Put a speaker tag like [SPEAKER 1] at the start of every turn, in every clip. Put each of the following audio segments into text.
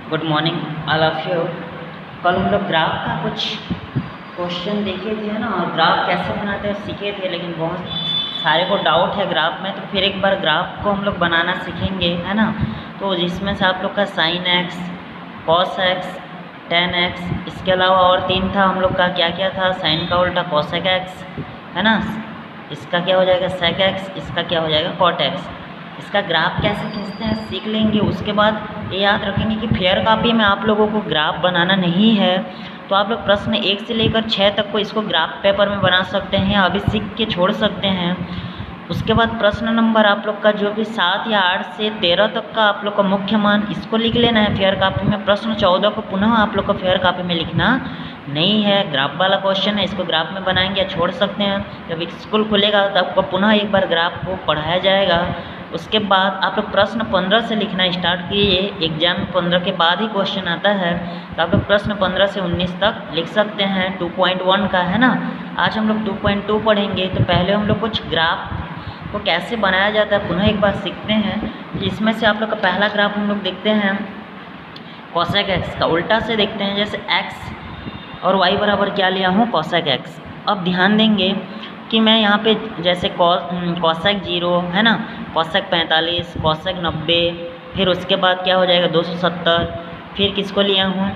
[SPEAKER 1] Good morning all of you. कल हम लोग ग्राफ का कुछ क्वेश्चन देखे थे ना, और ग्राफ कैसे बनाते हैं सीखे थे, लेकिन बहुत सारे को डाउट है ग्राफ में, तो फिर एक बार ग्राफ को हम लोग बनाना सीखेंगे, है ना। तो जिसमें से आप लोग का sine x, cos x, ten x, इसके अलावा और तीन था हम लोग का, क्या क्या था, साइन का उल्टा कॉसेक एक्स, है ना, इसका क्या हो जाएगा सेक एक्स, इसका क्या हो जाएगा कॉट एक्स। इसका ग्राफ कैसे खींचते हैं सीख लेंगे। उसके बाद ये याद रखेंगे कि फेयर कॉपी में आप लोगों को ग्राफ बनाना नहीं है, तो आप लोग प्रश्न 1 से लेकर 6 तक को इसको ग्राफ पेपर में बना सकते हैं, अभी सीख के छोड़ सकते हैं। उसके बाद प्रश्न नंबर आप लोग का जो भी 7 या 8 से 13 तक का आप लोग का मुख्य मान, इसको लिख लेना है फेयर कॉपी में। प्रश्न 14 को पुनः आप लोग को फेयर कॉपी में लिखना नहीं है, ग्राफ वाला क्वेश्चन है, इसको ग्राफ में बनाएंगे या छोड़ सकते हैं। जब स्कूल खुलेगा तो आपको पुनः एक बार ग्राफ को पढ़ाया जाएगा। उसके बाद आप लोग प्रश्न 15 से लिखना स्टार्ट कीजिए, एग्जाम में 15 के बाद ही क्वेश्चन आता है, तो आप लोग प्रश्न 15 से 19 तक लिख सकते हैं। 2.1 का है ना, आज हम लोग 2.2 पढ़ेंगे। तो पहले हम लोग कुछ ग्राफ को कैसे बनाया जाता है पुनः एक बार सीखते हैं। इसमें से आप लोग का पहला ग्राफ हम लोग देखते हैं कॉसेक एक्स का, उल्टा से देखते हैं, जैसे एक्स और वाई बराबर क्या लिया हूँ कॉसेक एक्स। अब ध्यान देंगे कि मैं यहाँ पे जैसे कॉसेक 0 है ना, कॉसेक 45, कॉसेक 90, फिर उसके बाद क्या हो जाएगा 270, फिर किसको लिया हूँ,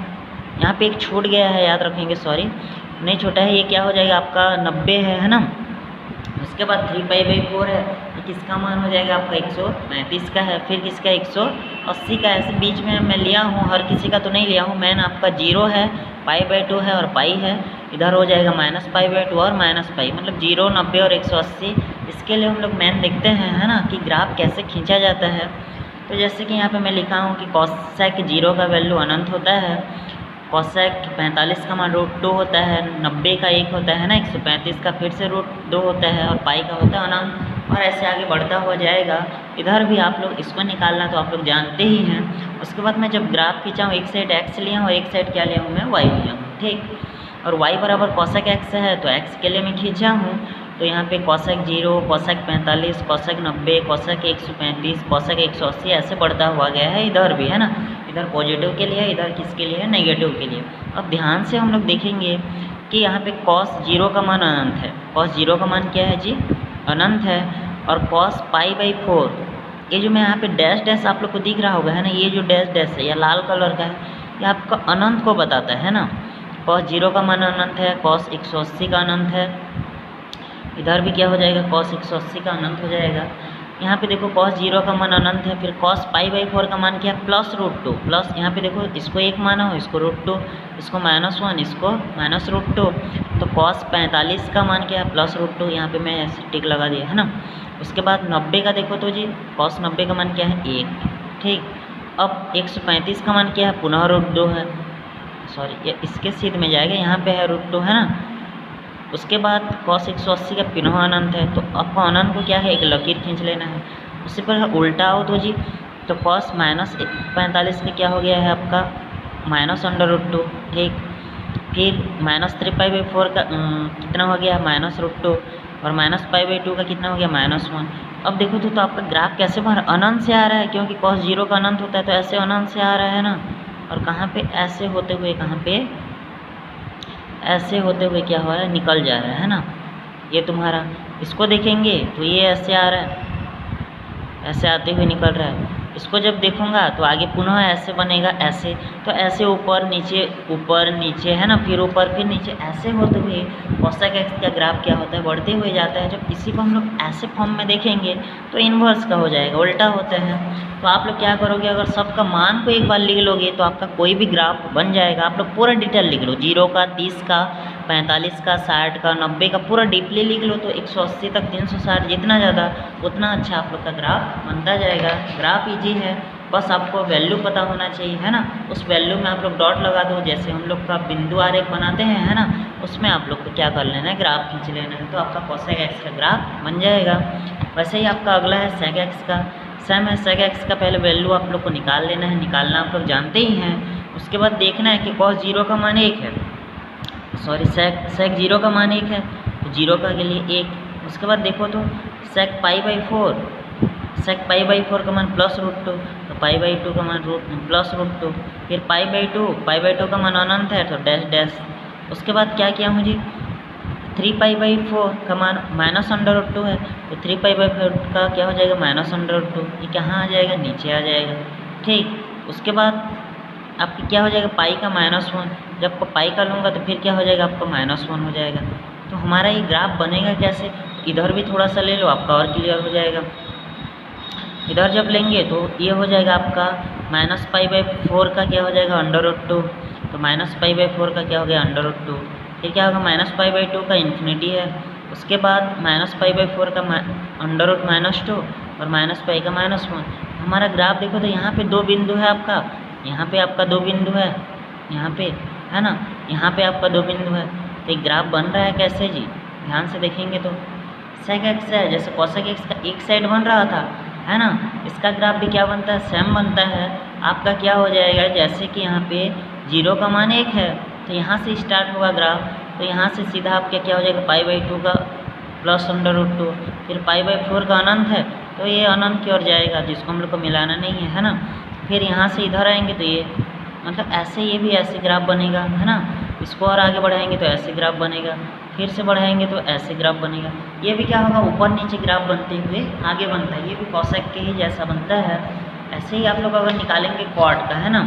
[SPEAKER 1] यहाँ पे एक छूट गया है, याद रखेंगे, सॉरी नहीं छोटा है, ये क्या हो जाएगा आपका 90 है ना। उसके बाद 3π/4 है, ये किसका मान हो जाएगा आपका 135 का है, फिर किसका 180 का। ऐसे बीच में मैं लिया हूँ, हर किसी का तो नहीं लिया हूँ, मैन आपका 0 है, π/2 है और पाई है, इधर हो जाएगा -π/2 और -π, मतलब 0, 90 और 180। इसके लिए हम लोग मैन देखते हैं, है ना, कि ग्राफ कैसे खींचा जाता है। तो जैसे कि यहाँ पे मैं लिखा हूँ कि कॉसेक 0 का वैल्यू अनंत होता है, कॉसेक 45 का मान √2 होता है, 90 का 1 होता है ना, 135 का फिर से √2 होता है और पाई का होता है अनंत, और ऐसे आगे बढ़ता हुआ जाएगा। इधर भी आप लोग इसको निकालना तो आप लोग जानते ही हैं। उसके बाद मैं जब ग्राफ खींचा हूँ, एक साइड एक्स लिया हूँ और एक साइड क्या लिया हूँ मैं वाई लिया हूँ, ठीक। और y बराबर कॉसेक एक्स है, तो x के लिए मैं खींचा हूँ, तो यहाँ पे cosec 0, cosec 45, cosec 90, cosec 135, cosec 180 ऐसे बढ़ता हुआ गया है। इधर भी है ना, इधर पॉजिटिव के लिए, इधर किसके लिए है नेगेटिव के लिए। अब ध्यान से हम लोग देखेंगे कि यहाँ पे कॉस 0 का मान अनंत है, कॉस 0 का मान क्या है जी अनंत है, और कॉस π/4, ये जो मैं यहाँ पे डैश डैश आप लोग को दिख रहा होगा है ना, ये जो डैश डैश है या लाल कलर का है, ये आपका अनंत को बताता है ना। कॉस 0 का मान अनंत है, कॉस 180 का अनंत है, इधर भी क्या हो जाएगा कॉस 180 का अनंत हो जाएगा। यहाँ पे देखो कॉस 0 का मान अनंत है, फिर कॉस π/4 का मान क्या है +√2, प्लस यहाँ पे देखो इसको 1 माना हो, इसको √2, इसको -1, इसको -√2, तो कॉस 45 का मान क्या है +√2, यहाँ पे मैं ऐसे टिक लगा दिया है ना। उसके बाद 90 का देखो तो जी कॉस 90 का मान क्या है 1, ठीक। अब 135 का मान क्या है पुनः √2 है, सॉरी ये इसके सीध में जाएगा, यहाँ पे है √2 है ना। उसके बाद कॉस 180 का पुनः अनंत है, तो आपको अनंत को क्या है एक लकीर खींच लेना है। उसी पर उल्टा हो तो जी, तो कॉस -45 का क्या हो गया है आपका -√2, ठीक। फिर -3π/4 का कितना हो गया -√2, और -π/2 का कितना हो गया -1। अब देखो तो आपका ग्राफ कैसे बाहर अनंत से आ रहा है, क्योंकि कॉस 0 का अनंत होता है, तो ऐसे अनंत से आ रहा है ना। और कहाँ पे ऐसे होते हुए, कहाँ पे ऐसे होते हुए क्या हो रहा है निकल जा रहा है ना, ये तुम्हारा। इसको देखेंगे तो ये ऐसे आ रहा है, ऐसे आते हुए निकल रहा है। इसको जब देखूंगा तो आगे पुनः ऐसे बनेगा, ऐसे, तो ऐसे ऊपर नीचे है ना, फिर ऊपर फिर नीचे, ऐसे होते हुए कॉसेक एक्स का ग्राफ क्या होता है बढ़ते हुए जाता है। जब इसी को हम लोग ऐसे फॉर्म में देखेंगे तो इन्वर्स का हो जाएगा, उल्टा होता है। तो आप लोग क्या करोगे, अगर सबका मान को एक बार लिख लोगे तो आपका कोई भी ग्राफ बन जाएगा। आप लोग पूरा डिटेल लिख लो, 0 का, 30 का, 45 का, 60 का, 90 का, पूरा डीपली लिख लो, तो 180 तक 360, जितना ज़्यादा उतना अच्छा आप लोग का ग्राफ बनता जाएगा। ग्राफ इजी है, बस आपको वैल्यू पता होना चाहिए, है ना। उस वैल्यू में आप लोग डॉट लगा दो, जैसे हम लोग का बिंदु आरेख बनाते हैं, है ना, उसमें आप लोग को क्या कर लेना है ग्राफ खींच लेना है, तो आपका कॉसेक एक्स का ग्राफ बन जाएगा। वैसे ही आपका अगला है सेक एक्स का, सेम है सेक एक्स का, पहले वैल्यू आप लोग को निकाल लेना है, निकालना आप लोग जानते ही हैं। उसके बाद देखना है कि कॉस 0 का मान 1 है, सॉरी सेक 0 का मान 1 है, तो 0 का के लिए 1। उसके बाद देखो तो सेक π/4 का मान +√2, तो π/2 का मान +√2, फिर π/2 का मान अनंत है तो डैश डैश। उसके बाद क्या किया मुझे, 3π/4 का मान -√2 है तो 3π/4 का क्या हो जाएगा -√2, ये कहाँ आ जाएगा, नीचे आ जाएगा। ठीक, उसके बाद आपकी क्या हो जाएगा, पाई का -1, जब पाई का लूँगा तो फिर क्या हो जाएगा आपका -1 हो जाएगा। तो हमारा ये ग्राफ बनेगा कैसे, इधर भी थोड़ा सा ले लो आपका और क्लियर हो जाएगा। इधर जब लेंगे तो ये हो जाएगा आपका -π/4 का क्या हो जाएगा √2, तो -π/4 का क्या हो गया √2, फिर क्या होगा -π/2 का इन्फिनिटी है, उसके बाद -π/4 का √-2 और -π का -1। हमारा ग्राफ देखो तो यहाँ पे 2 बिंदु है आपका, यहाँ पे आपका 2 बिंदु है, यहाँ पे है ना, यहाँ पे आपका 2 बिंदु है। तो एक ग्राफ बन रहा है कैसे जी, ध्यान से देखेंगे तो सेक एक्स है, जैसे कॉसेक एक्स का एक साइड बन रहा था है ना, इसका ग्राफ भी क्या बनता है, सेम बनता है। आपका क्या हो जाएगा, जैसे कि यहाँ पे 0 का मान 1 है तो यहाँ से स्टार्ट होगा ग्राफ, तो यहाँ से सीधा आपका क्या हो जाएगा π/2 का +√2, फिर π/4 का अनंत है तो ये अनंत की ओर जाएगा, जिसको हम लोग को मिलाना नहीं है ना। फिर यहाँ से इधर आएंगे तो ये मतलब ऐसे, ये भी ऐसे ग्राफ बनेगा है ना, इसको और आगे बढ़ाएंगे तो ऐसे ग्राफ बनेगा, फिर से बढ़ाएंगे तो ऐसे ग्राफ बनेगा। ये भी क्या होगा, ऊपर नीचे ग्राफ बनते हुए आगे बनता है, ये भी कॉसेक के ही जैसा बनता है। ऐसे ही आप लोग अगर निकालेंगे कॉट का है ना,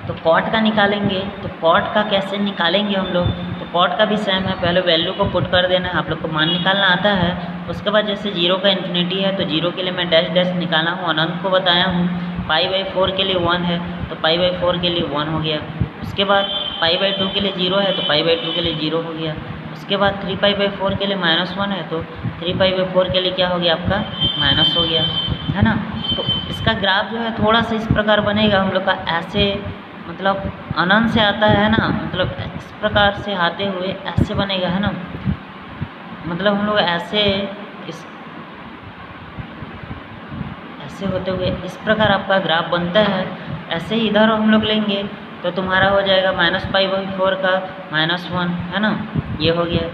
[SPEAKER 1] तो कॉट का निकालेंगे तो कॉट का कैसे निकालेंगे हम लोग, तो कॉट का भी सेम है, पहले वैल्यू को पुट कर देना है, आप लोग को मान निकालना आता है। उसके बाद जैसे 0 का इन्फिनिटी है तो 0 के लिए मैं डैश डैश निकाला हूँ, अनंत को बताया हूँ। π/4 के लिए 1 है तो π/4 के लिए 1 हो गया। उसके बाद π/2 के लिए 0 है तो π/2 के लिए 0 हो गया। उसके बाद 3π/4 के लिए -1 है तो 3π/4 के लिए क्या हो गया आपका माइनस हो गया है ना। तो इसका ग्राफ जो है थोड़ा सा इस प्रकार बनेगा हम लोग का, ऐसे मतलब अनंत से आता है ना, मतलब इस प्रकार से आते हुए ऐसे बनेगा है ना, मतलब हम लोग ऐसे ऐसे होते हुए इस प्रकार आपका ग्राफ बनता है। ऐसे ही इधर हम लोग लेंगे तो तुम्हारा हो जाएगा -π/4 का -1 है ना, ये हो गया।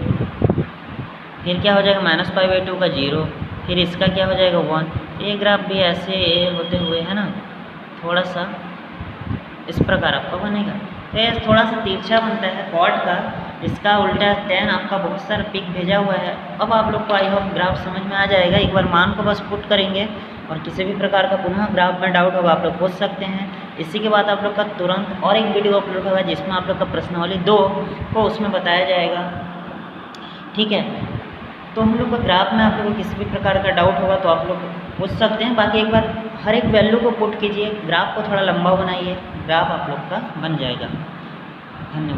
[SPEAKER 1] फिर क्या हो जाएगा -π/2 का 0, फिर इसका क्या हो जाएगा 1। ये ग्राफ भी ऐसे होते हुए है ना, थोड़ा सा इस प्रकार आपका बनेगा। तो ये थोड़ा सा तिरछा बनता है कॉर्ड का, इसका उल्टा tan आपका बहुत सारा पिक भेजा हुआ है। अब आप लोग को आई होप ग्राफ समझ में आ जाएगा, एक बार मान को बस पुट करेंगे और किसी भी प्रकार का पुनः ग्राफ में डाउट होगा आप लोग पूछ सकते हैं। इसी के बाद आप लोग का तुरंत और एक वीडियो अपलोड होगा जिसमें आप लोग का प्रश्नावली 2 को उसमें बताया जाएगा, ठीक है। तो हम लोग का ग्राफ में आप लोग को किसी भी प्रकार का डाउट होगा तो आप लोग पूछ सकते हैं। बाकी एक बार हर एक वैल्यू को पुट कीजिए, ग्राफ को थोड़ा लंबा बनाइए, ग्राफ आप लोग का बन जाएगा। धन्यवाद।